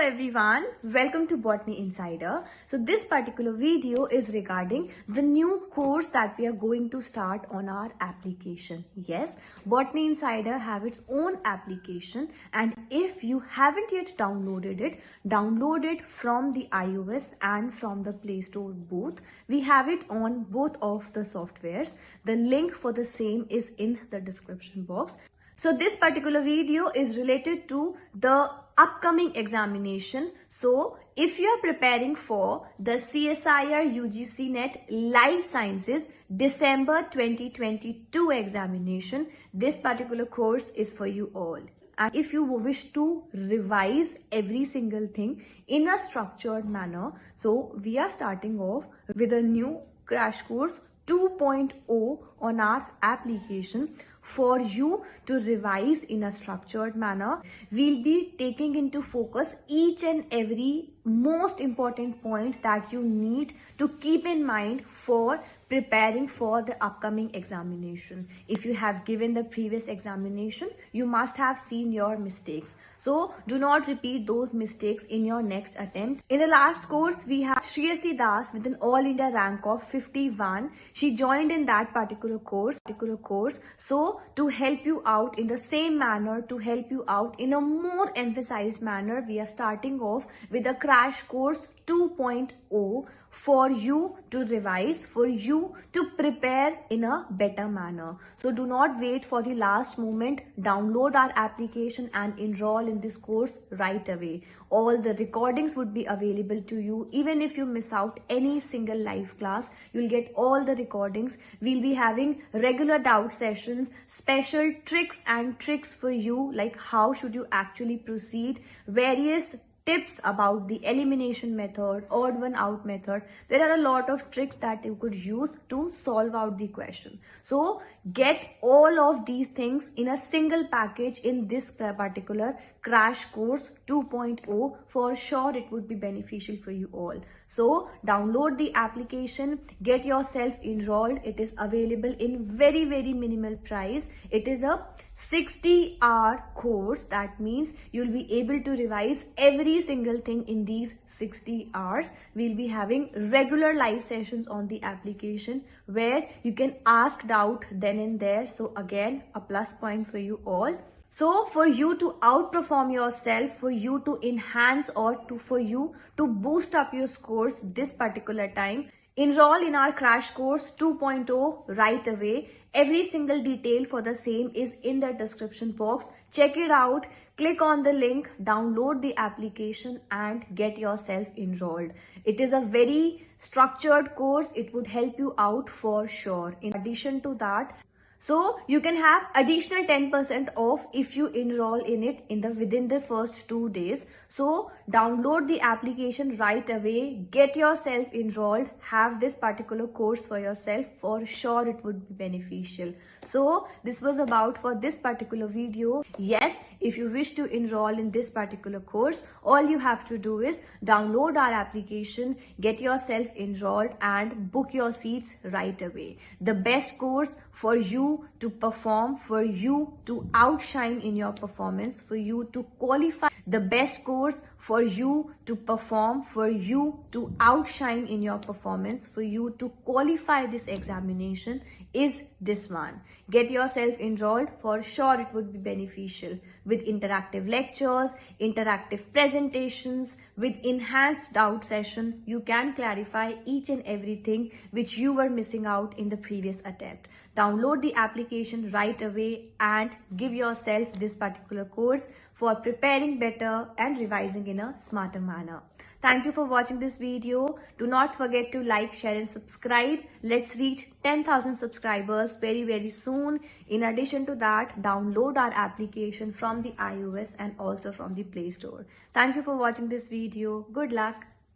everyone, welcome to Botany Insider. So this particular video is regarding the new course that we are going to start on our application. Yes, Botany Insider have its own application, and if you haven't yet downloaded it, download it from the iOS and from the Play Store both. We have it on both of the softwares. The link for the same is in the description box. So this particular video is related to the upcoming examination. So if you are preparing for the CSIR UGC NET Lifesciences December 2022 examination, this particular course is for you all. And if you wish to revise every single thing in a structured manner, so we are starting off with a new crash course 2.0 on our application. For you to revise in a structured manner, we'll be taking into focus each and every most important point that you need to keep in mind for preparing for the upcoming examination. If you have given the previous examination, you must have seen your mistakes. So do not repeat those mistakes in your next attempt. In the last course, we have Shriyasi Das with an All India rank of 51. She joined in that particular course. So to help you out in the same manner, to help you out in a more emphasized manner, we are starting off with a crash course 2.0 for you to revise, for you to prepare in a better manner. So do not wait for the last moment. Download our application and enroll in this course right away. All the recordings would be available to you. Even if you miss out any single live class, you'll get all the recordings. We'll be having regular doubt sessions, special tricks for you, like how should you actually proceed, various tips about the elimination method, odd one out method. There are a lot of tricks that you could use to solve out the question. So get all of these things in a single package in this particular crash course 2.0. For sure it would be beneficial for you all. So download the application, get yourself enrolled. It is available in very minimal price. It is a 60-hour course. That means you'll be able to revise every single thing in these 60 hours. We'll be having regular live sessions on the application where you can ask doubt then and there. So again, a plus point for you all. So for you to outperform yourself, for you to enhance or for you to boost up your scores this particular time, enroll in our crash course 2.0 right away. Every single detail for the same is in the description box. Check it out, click on the link, download the application and get yourself enrolled. It is a very structured course. It would help you out for sure. In addition to that, so you can have additional 10% off if you enroll in it within the first 2 days. So download the application right away, get yourself enrolled, have this particular course for yourself. For sure it would be beneficial. So this was about for this particular video. Yes, if you wish to enroll in this particular course, all you have to do is download our application, get yourself enrolled and book your seats right away. The best course for you to perform, for you to outshine in your performance, for you to qualify. The best course for you to perform, for you to outshine in your performance, for you to qualify this examination is this one. Get yourself enrolled. For sure it would be beneficial. With interactive lectures, interactive presentations, with enhanced doubt session, you can clarify each and everything which you were missing out in the previous attempt. Download the application right away and give yourself this particular course for preparing better and revising in a smarter manner. Thank you for watching this video. Do not forget to like, share and subscribe. Let's reach 10,000 subscribers very soon. In addition to that, download our application from the iOS and also from the Play Store. Thank you for watching this video. Good luck.